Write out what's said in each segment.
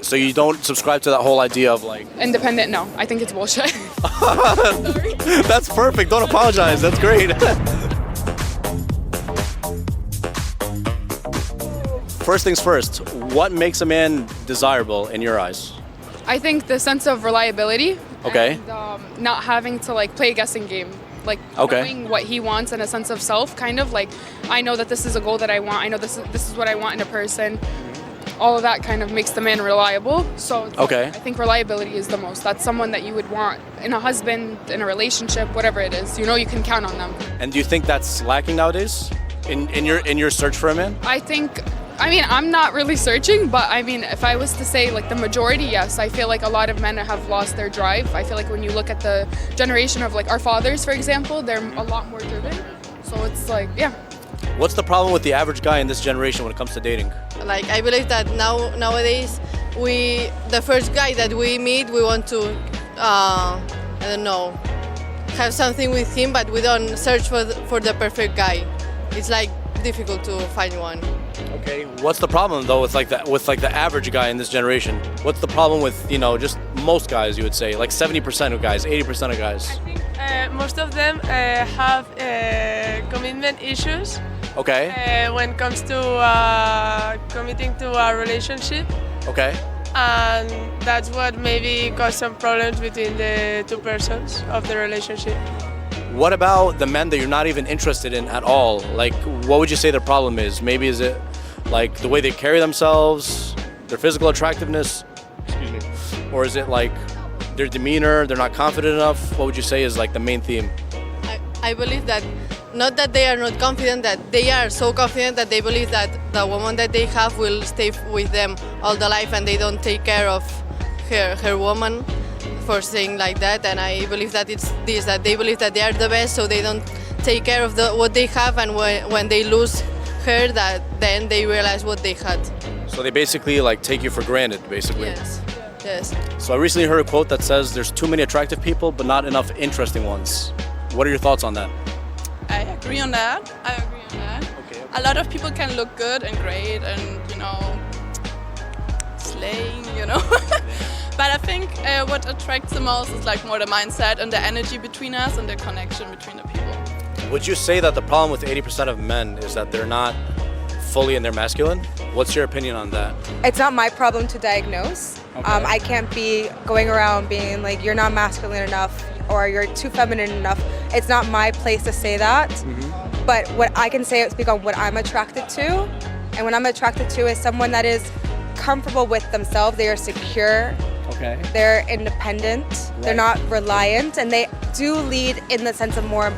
So you don't subscribe to that whole idea of like... Independent, no. I think it's bullshit. That's perfect. Don't apologize. That's great. First things first, what makes a man desirable in your eyes? I think the sense of reliability. Okay. And not having to like play a guessing game. Like knowing what he wants and a sense of self, kind of like, I know that this is a goal that I want. I know this is what I want in a person. All of that kind of makes the man reliable. So I think reliability is the most. That's someone that you would want in a husband, in a relationship, whatever it is. You know, you can count on them. And do you think that's lacking nowadays in your search for a man? I mean, I'm not really searching, but I mean, if I was to say like the majority, yes. I feel like a lot of men have lost their drive. I feel like when you look at the generation of like our fathers, for example, they're a lot more driven. So it's like, yeah. What's the problem with the average guy in this generation when it comes to dating? Like, I believe that nowadays, the first guy that we meet, we want to, I don't know, have something with him, but we don't search for the perfect guy. It's like difficult to find one. Okay, what's the problem though with the average guy in this generation? What's the problem with, just most guys, you would say, like 70% of guys, 80% of guys? I think most of them have commitment issues. Okay. When it comes to committing to a relationship. Okay. And that's what maybe caused some problems between the two persons of the relationship. What about the men that you're not even interested in at all? Like, what would you say their problem is? Maybe is it like the way they carry themselves, their physical attractiveness, or is it like their demeanor, they're not confident enough? What would you say is like the main theme? I believe that not that they are not confident, that they are so confident that they believe that the woman that they have will stay with them all the life, and they don't take care of her woman for saying like that. And I believe that it's this, that they believe that they are the best, so they don't take care of what they have, and when they lose her, that then they realize what they had. So they basically like take you for granted, basically. Yes. So I recently heard a quote that says there's too many attractive people but not enough interesting ones. What are your thoughts on that? I agree on that. Okay. A lot of people can look good and great and, slaying, But I think what attracts the most is like more the mindset and the energy between us and the connection between the people. Would you say that the problem with 80% of men is that they're not fully in their masculine? What's your opinion on that? It's not my problem to diagnose. I can't be going around being like, you're not masculine enough or you're too feminine enough. It's not my place to say that. Mm-hmm. But what I can say is speak on what I'm attracted to. And what I'm attracted to is someone that is comfortable with themselves. They are secure. Okay. They're independent. Right. They're not reliant. And they do lead in the sense of more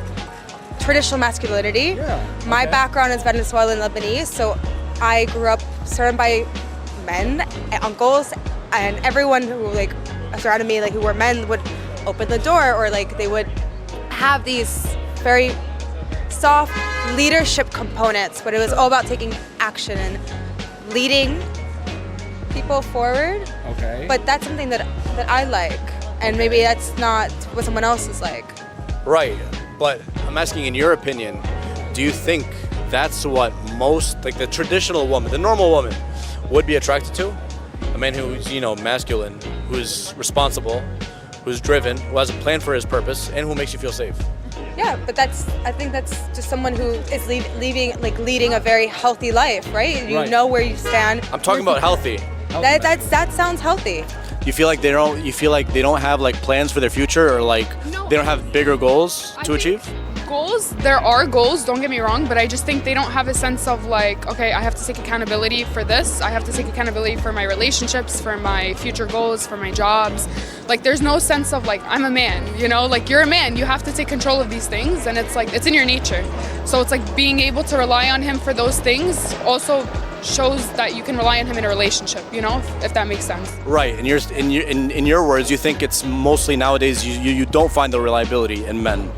traditional masculinity. Yeah. Okay. My background is Venezuelan Lebanese, so I grew up surrounded by men, uncles, and everyone who surrounded me, who were men, would open the door, or they would have these very soft leadership components, but it was all about taking action and leading people forward. Okay. But that's something that I like, and maybe that's not what someone else is like. Right, but I'm asking, in your opinion, do you think that's what most, the traditional woman, the normal woman, would be attracted to? A man who's, masculine, who's responsible, who's driven, who has a plan for his purpose, and who makes you feel safe. Yeah, but I think that's just someone who is leading a very healthy life, right? You know where you stand. I'm talking about healthy. That sounds healthy. You feel like they don't have plans for their future, or they don't have bigger goals to achieve? Goals, there are goals, don't get me wrong, but I just think they don't have a sense of okay, I have to take accountability for this. I have to take accountability for my relationships, for my future goals, for my jobs. There's no sense of I'm a man, you're a man, you have to take control of these things, and it's in your nature. So it's being able to rely on him for those things also shows that you can rely on him in a relationship, if that makes sense. Right, and in your words, you think it's mostly nowadays you don't find the reliability in men.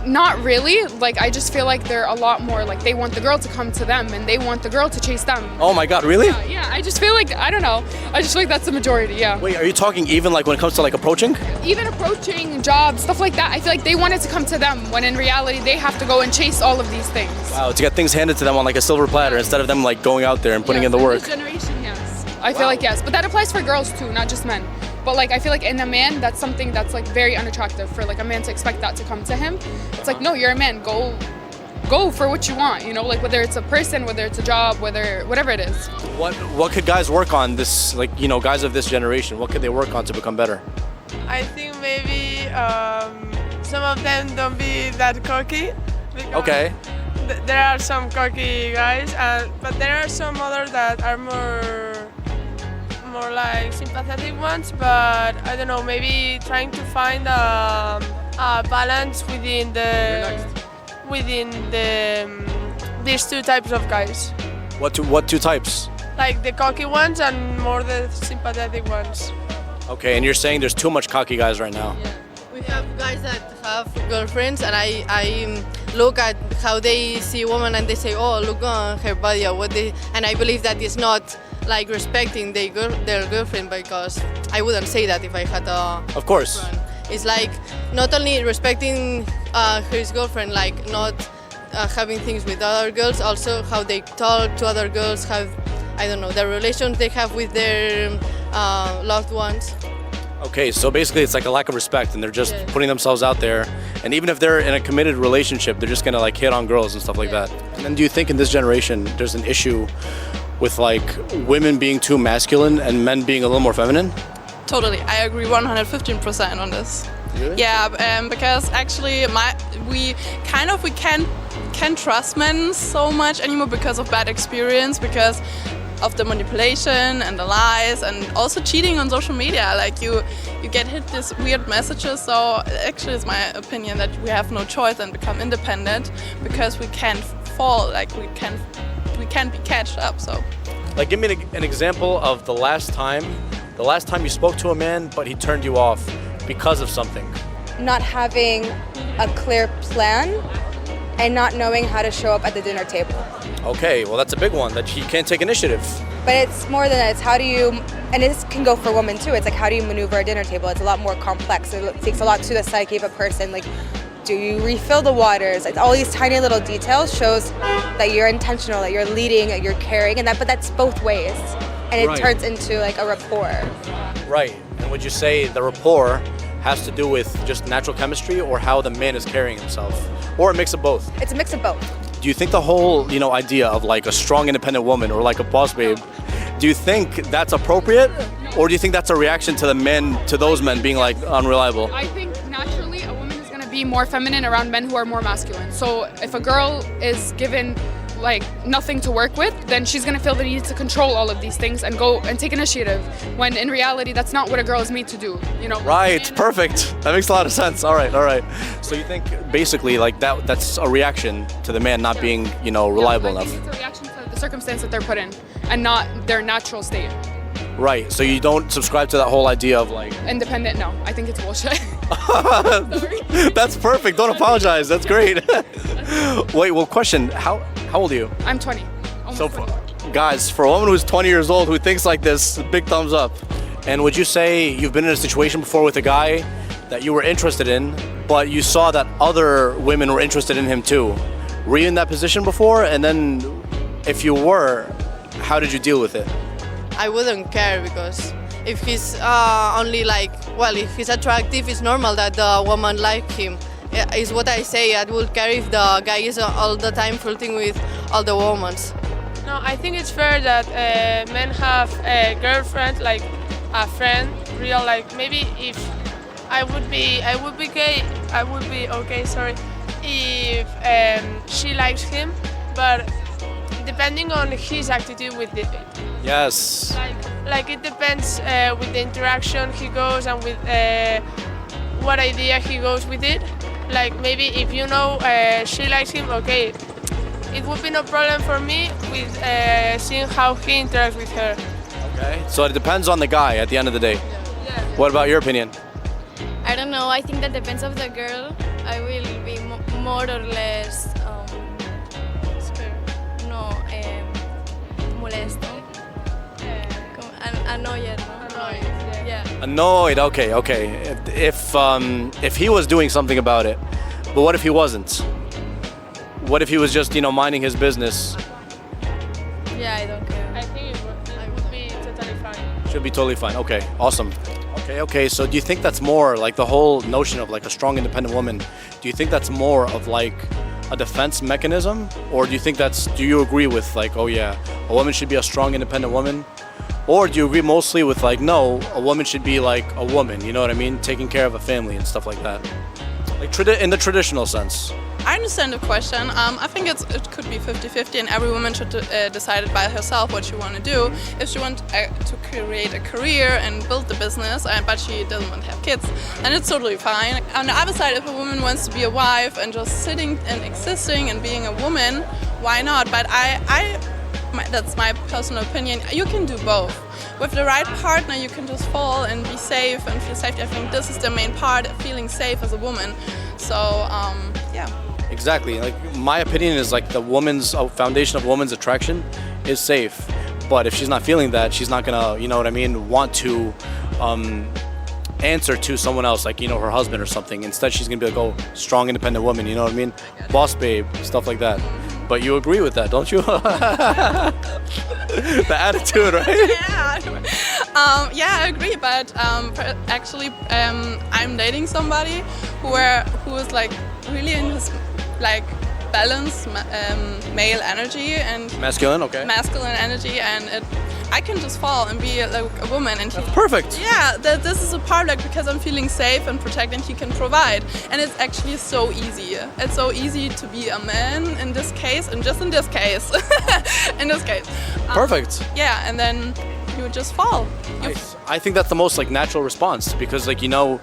Not really. Like, I just feel like they're a lot more like they want the girl to come to them and they want the girl to chase them. Oh my God, really? Yeah, I just feel like, I don't know. I just feel like that's the majority, yeah. Wait, are you talking even like when it comes to like approaching? Even approaching, jobs, stuff like that. I feel like they want it to come to them when in reality they have to go and chase all of these things. Wow, to get things handed to them on like a silver platter instead of them like going out there and putting in the work. This generation, yes. I feel like yes, but that applies for girls too, not just men. But like I feel like in a man, that's something that's like very unattractive for like a man to expect that to come to him. It's like no, you're a man. Go for what you want. You know, like whether it's a person, whether it's a job, whatever it is. What could guys work on this? Like guys of this generation, what could they work on to become better? I think maybe some of them don't be that cocky. Okay. There are some cocky guys, but there are some others that are more like sympathetic ones. But I don't know, maybe trying to find a balance within these two types of guys. What two types? Like the cocky ones and more the sympathetic ones. Okay, and you're saying there's too much cocky guys right now. Yeah. We have guys that have girlfriends, and I look at how they see a woman and they say, oh, look on her body or what they, and I believe that is not like respecting their girlfriend, because I wouldn't say that if I had a Of course. girlfriend. It's like not only respecting his girlfriend, like not having things with other girls, also how they talk to other girls, have, I don't know, the relations they have with their loved ones. Okay, so basically it's like a lack of respect, and they're just putting themselves out there, and even if they're in a committed relationship, they're just gonna like hit on girls and stuff like that. And then do you think in this generation there's an issue with like women being too masculine and men being a little more feminine? Totally, I agree 115% on this. Really? Yeah, because actually we can't trust men so much anymore because of bad experience, because of the manipulation and the lies and also cheating on social media. Like you get hit these weird messages. So actually it's my opinion that we have no choice and become independent, because we can't fall, like we can't be catched up. So Like give me an example of the last time you spoke to a man but he turned you off because of something. Not having a clear plan and not knowing how to show up at the dinner table. Okay, well that's a big one, that he can't take initiative. But it's more than that. It's how do you, and this can go for women too, it's like how do you maneuver a dinner table? It's a lot more complex. It takes a lot to the psyche of a person. Like, do you refill the waters? Like, all these tiny little details shows that you're intentional, that you're leading, that you're caring, and but that's both ways. And it Right. turns into like a rapport. Right, and would you say the rapport has to do with just natural chemistry, or how the man is carrying himself, or a mix of both? It's a mix of both. Do you think the whole, idea of like a strong independent woman or like a boss babe, do you think that's appropriate? Or do you think that's a reaction to those men being like unreliable? I think naturally a woman is going to be more feminine around men who are more masculine. So if a girl is given like nothing to work with, then she's going to feel the need to control all of these things and go and take initiative, when in reality that's not what a girl is made to do, Right, perfect. That makes a lot of sense. All right. So you think basically like that's a reaction to the man not being, reliable I enough. think it's a reaction to the circumstance that they're put in and not their natural state. Right, so you don't subscribe to that whole idea of like... Independent, no. I think it's bullshit. That's perfect, don't apologize, that's great. Wait, well, question, how old are you? I'm 20. Almost So, 20. guys, for a woman who's 20 years old who thinks like this, big thumbs up. And would you say you've been in a situation before with a guy that you were interested in, but you saw that other women were interested in him too? Were you in that position before? And then, if you were, how did you deal with it? I wouldn't care, because if he's only like, well, if he's attractive, it's normal that the woman like him. Is what I say. I would care if the guy is all the time flirting with all the women. No, I think it's fair that men have a girlfriend, like a friend, real, like maybe if I would be okay, sorry, if she likes him, but depending on his attitude with it. Yes. Like it depends with the interaction he goes and with what idea he goes with it. Like maybe if she likes him, okay, it would be no problem for me with seeing how he interacts with her. Okay. So it depends on the guy at the end of the day. Yeah. What about your opinion? I don't know. I think that depends of the girl. I will be more or less molesto, annoyed, no? Annoyed, yeah. Annoyed. Okay. If he was doing something about it, but what if he wasn't? What if he was just minding his business? Yeah, I don't care. I think it would be totally Should be totally fine. Okay, awesome. Okay. So do you think that's more like the whole notion of like a strong, independent woman? Do you think that's more of like a defense mechanism, or do you agree with like, oh yeah, a woman should be a strong, independent woman, or do you agree mostly with like, no, a woman should be like a woman? You know what I mean? Taking care of a family and stuff like that. Like in the traditional sense. I understand the question. I think it could be 50-50 and every woman should decide it by herself what she wants to do. If she wants to create a career and build the business, but she doesn't want to have kids, then it's totally fine. On the other side, if a woman wants to be a wife and just sitting and existing and being a woman, why not? But that's my personal opinion. You can do both. With the right partner, you can just fall and be safe and feel safe. I think this is the main part, feeling safe as a woman. So, yeah. Exactly. Like my opinion is like the woman's foundation of woman's attraction is safe, but if she's not feeling that, she's not gonna, you know what I mean, want to answer to someone else, like, you know, her husband or something. Instead, she's gonna be like, oh, strong, independent woman, you know what I mean, boss babe, stuff like that. But you agree with that, don't you? The attitude, right? Yeah, I agree. But actually, I'm dating somebody who is like really in his like balanced male energy and masculine, okay. Masculine energy, and I can just fall and be like a woman, and that's perfect. Yeah, this is a part like because I'm feeling safe and protected, and he can provide, and it's actually so easy. It's so easy to be a man in this case, and just in this case, Perfect. Yeah, and then you would just fall. I think that's the most like natural response because like, you know,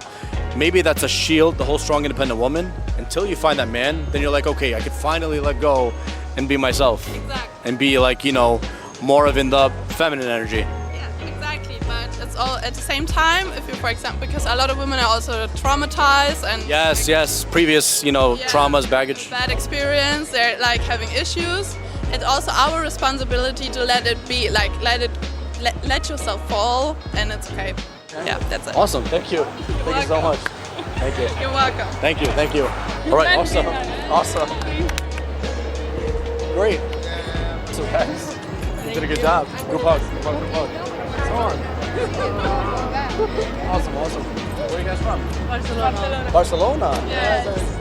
maybe that's a shield, the whole strong, independent woman. Until you find that man, then you're like, okay, I could finally let go and be myself. Exactly. And be like, you know, more of in the feminine energy. Yeah, exactly. But it's all at the same time, if you, for example, because a lot of women are also traumatized and yes, previous, you know, traumas, baggage. Bad experience, they're like having issues. It's also our responsibility to let it be, like let yourself fall, and it's okay. Yeah, that's it. Awesome, thank you. Thank you so much. Thank you. You're welcome. Thank you. All right, awesome. Great. So guys, you did a good job. Group hug. Come on. Awesome. Where are you guys from? Barcelona. Barcelona? Yes.